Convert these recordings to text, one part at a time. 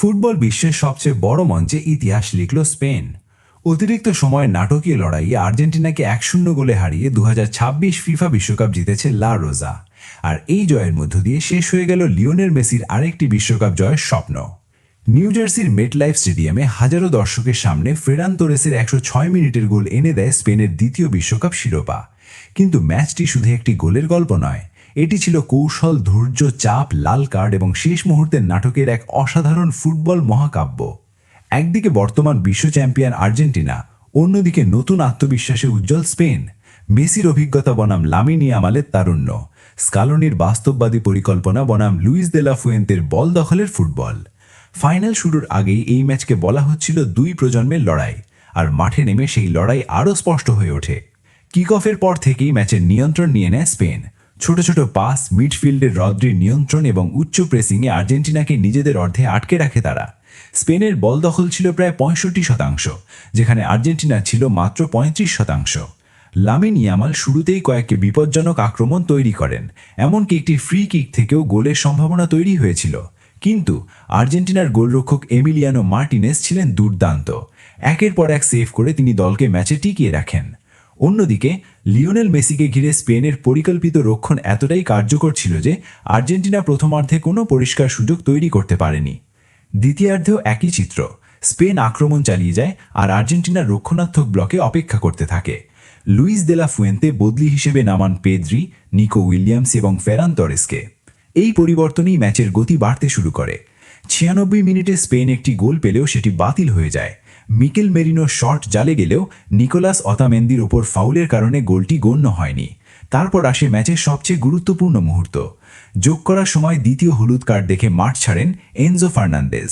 Football বিশ্বের সবচেয়ে বড় মঞ্চে ইতিহাস লিখল স্পেন। অতিরিক্ত সময়ের নাটকীয় লড়াইয়ে আর্জেন্টিনাকে 1-0 গোলে হারিয়ে 2026 ফিফা বিশ্বকাপ জিতেছে লা রোজা। আর এই জয়ের মধ্য দিয়ে শেষ হয়ে গেল লিওনেল মেসির আরেকটি বিশ্বকাপ জয়ের স্বপ্ন। নিউ জার্সির মেটলাইফ স্টেডিয়ামে হাজারো দর্শকের সামনে ফেরান তোরেসের 106 মিনিটের গোল এনে দেয় স্পেনের দ্বিতীয় বিশ্বকাপ শিরোপা। কিন্তু ম্যাচটি শুধু একটি গোলের গল্প নয়, এটি ছিল কৌশল, ধৈর্য, চাপ, লাল কার্ড এবং শেষ মুহূর্তের নাটকের এক অসাধারণ ফুটবল মহাকাব্য। একদিকে বর্তমান বিশ্ব চ্যাম্পিয়ন আর্জেন্টিনা, অন্যদিকে নতুন আত্মবিশ্বাসে উজ্জ্বল স্পেন। মেসির অভিজ্ঞতা বনাম লামিন ইয়ামালের তারুণ্য, স্কালোনির বাস্তববাদী পরিকল্পনা বনাম লুইস দে লা ফুয়েন্তের বল দখলের ফুটবল। ফাইনাল শুরুর আগেই এই ম্যাচকে বলা হচ্ছিল দুই প্রজন্মের লড়াই, আর মাঠে নেমে সেই লড়াই আরও স্পষ্ট হয়ে ওঠে। কিক অফের পর থেকেই ম্যাচের নিয়ন্ত্রণ নিয়ে নেয় স্পেন। ছোট ছোট পাস, মিডফিল্ডের রদ্রির নিয়ন্ত্রণ এবং উচ্চ প্রেসিংয়ে আর্জেন্টিনাকে নিজেদের অর্ধে আটকে রাখে তারা। স্পেনের বল দখল ছিল প্রায় 65%, যেখানে আর্জেন্টিনা ছিল মাত্র 35%। লামিন ইয়ামাল শুরুতেই কয়েকটি বিপজ্জনক আক্রমণ তৈরি করেন, এমনকি একটি ফ্রি কিক থেকেও গোলের সম্ভাবনা তৈরি হয়েছিল। কিন্তু আর্জেন্টিনার গোলরক্ষক এমিলিয়ানো মার্টিনেজ ছিলেন দুর্দান্ত। একের পর এক সেভ করে তিনি দলকে ম্যাচে টিকিয়ে রাখেন। অন্যদিকে লিওনেল মেসিকে ঘিরে স্পেনের পরিকল্পিত রক্ষণ এতটাই কার্যকর ছিল যে আর্জেন্টিনা প্রথমার্ধে কোনো পরিষ্কার সুযোগ তৈরি করতে পারেনি। দ্বিতীয়ার্ধেও একই চিত্র, স্পেন আক্রমণ চালিয়ে যায় আর আর্জেন্টিনার রক্ষণাত্মক ব্লকে অপেক্ষা করতে থাকে। লুইস দে লা ফুয়েন্তে বদলি হিসেবে নামান পেদ্রি, নিকো উইলিয়ামস এবং ফেরান তোরেসকে। এই পরিবর্তনই ম্যাচের গতি বাড়তে শুরু করে। 96 মিনিটে স্পেন একটি গোল পেলেও সেটি বাতিল হয়ে যায়। মিকেল মেরিনোর শট জালে গেলেও নিকোলাস অতামেন্দির ওপর ফাউলের কারণে গোলটি গণ্য হয়নি। তারপর আসে ম্যাচের সবচেয়ে গুরুত্বপূর্ণ মুহূর্ত। যোগ করার সময় দ্বিতীয় হলুদ কার্ড দেখে মাঠ ছাড়েন এনজো ফার্নান্দেজ।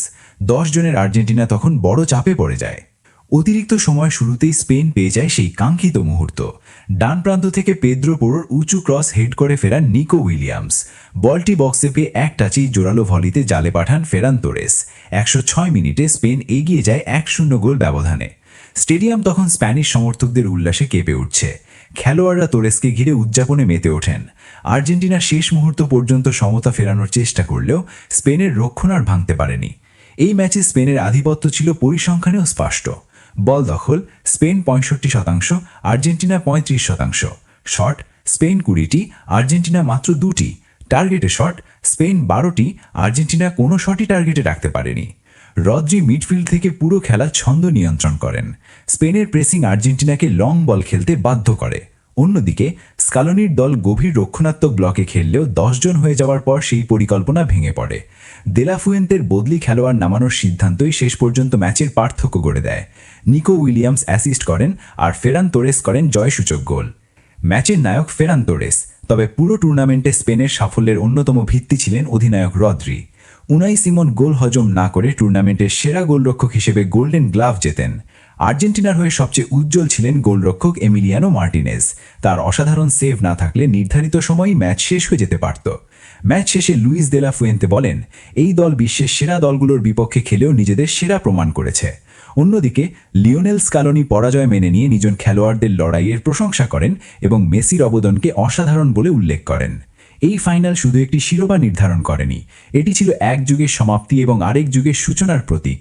10 জনের আর্জেন্টিনা তখন বড় চাপে পড়ে যায়। অতিরিক্ত সময় শুরুতেই স্পেন পেয়ে যায় সেই কাঙ্ক্ষিত মুহূর্ত। ডান প্রান্ত থেকে পেদ্রো পোরোর উঁচু ক্রস হেড করে ফেরান নিকো উইলিয়ামস। বলটি বক্সে পেয়ে এক টাচেই জোরালো ভলিতে জালে পাঠান ফেরান তোরেস। 106 মিনিটে স্পেন এগিয়ে যায় 1-0 গোল ব্যবধানে। স্টেডিয়াম তখন স্প্যানিশ সমর্থকদের উল্লাসে কেঁপে উঠছে। খেলোয়াড়রা তোরেসকে ঘিরে উদযাপনে মেতে ওঠেন। আর্জেন্টিনা শেষ মুহূর্ত পর্যন্ত সমতা ফেরানোর চেষ্টা করলেও স্পেনের রক্ষণ আর ভাঙতে পারেনি। এই ম্যাচে স্পেনের আধিপত্য ছিল পরিসংখ্যানেও স্পষ্ট। বল দখল স্পেন 65%, আর্জেন্টিনা 35%। শট স্পেন 20টি, আর্জেন্টিনা মাত্র 2টি। টার্গেটে শট স্পেন 12টি, আর্জেন্টিনা কোনো শটই টার্গেটে রাখতে পারেনি। রদ্রি মিডফিল্ড থেকে পুরো খেলা ছন্দ নিয়ন্ত্রণ করেন। স্পেনের প্রেসিং আর্জেন্টিনাকে লং বল খেলতে বাধ্য করে। অন্যদিকে স্কালোনির দল গভীর রক্ষণাত্মক ব্লকে খেললেও 10 জন হয়ে যাওয়ার পর সেই পরিকল্পনা ভেঙে পড়ে। দে লা ফুয়েন্তের বদলি খেলোয়াড় নামানোর সিদ্ধান্তই শেষ পর্যন্ত ম্যাচের পার্থক্য করে দেয়। নিকো উইলিয়ামস অ্যাসিস্ট করেন আর ফেরান তোরেস করেন জয়সূচক গোল। ম্যাচের নায়ক ফেরান তোরেস, তবে পুরো টুর্নামেন্টে স্পেনের সাফল্যের অন্যতম ভিত্তি ছিলেন অধিনায়ক রদ্রি। উনাই সিমন গোল হজম না করে টুর্নামেন্টের সেরা গোলরক্ষক হিসেবে গোল্ডেন গ্লাভ জেতেন। আর্জেন্টিনার হয়ে সবচেয়ে উজ্জ্বল ছিলেন গোলরক্ষক এমিলিয়ানো মার্টিনেজ। তার অসাধারণ সেভ না থাকলে নির্ধারিত সময়ই ম্যাচ শেষ হয়ে যেতে পারত। ম্যাচ শেষে লুইস দে লা ফুয়েন্তে বলেন, এই দল বিশ্বের সেরা দলগুলোর বিপক্ষে খেলেও নিজেদের সেরা প্রমাণ করেছে। অন্যদিকে লিওনেল স্কালোনি পরাজয় মেনে নিয়ে নিজন খেলোয়াড়দের লড়াইয়ের প্রশংসা করেন এবং মেসির অবদানকে অসাধারণ বলে উল্লেখ করেন। এই ফাইনাল শুধু একটি শিরোপা নির্ধারণ করেনি, এটি ছিল এক যুগের সমাপ্তি এবং আরেক যুগের সূচনার প্রতীক।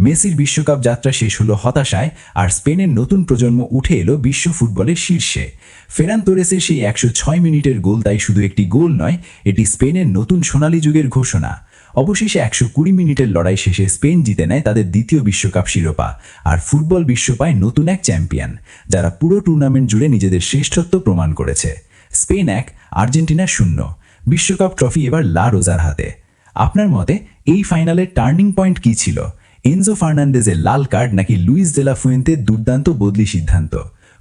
মেসির বিশ্বকাপ যাত্রা শেষ হলো হতাশায়, আর স্পেনের নতুন প্রজন্ম উঠে এলো বিশ্ব ফুটবলের শীর্ষে। ফেরান তোরেসের সেই 106 মিনিটের গোল তাই শুধু একটি গোল নয়, এটি স্পেনের নতুন সোনালী যুগের ঘোষণা। অবশেষে 120 মিনিটের লড়াই শেষে স্পেন জিতে নেয় তাদের দ্বিতীয় বিশ্বকাপ শিরোপা, আর ফুটবল বিশ্ব পায় নতুন এক চ্যাম্পিয়ন, যারা পুরো টুর্নামেন্ট জুড়ে নিজেদের শ্রেষ্ঠত্ব প্রমাণ করেছে। Spain 1, Argentina 0। বিশ্বকাপ ট্রফি এবার লা রোজার হাতে। আপনার মতে এই ফাইনালের টার্নিং পয়েন্ট কি ছিল? এনজো ফার্নান্দেজের লাল কার্ড নাকি লুইস দে লা ফুয়েন্তের দুর্দান্ত বদলি সিদ্ধান্ত?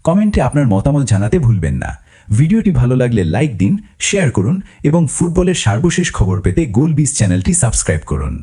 কমেন্টে আপনার মতামত জানাতে ভুলবেন না। ভিডিওটি ভালো লাগলে লাইক দিন, শেয়ার করুন এবং ফুটবলের সর্বশেষ খবর পেতে গোলবিজ চ্যানেলটি সাবস্ক্রাইব করুন।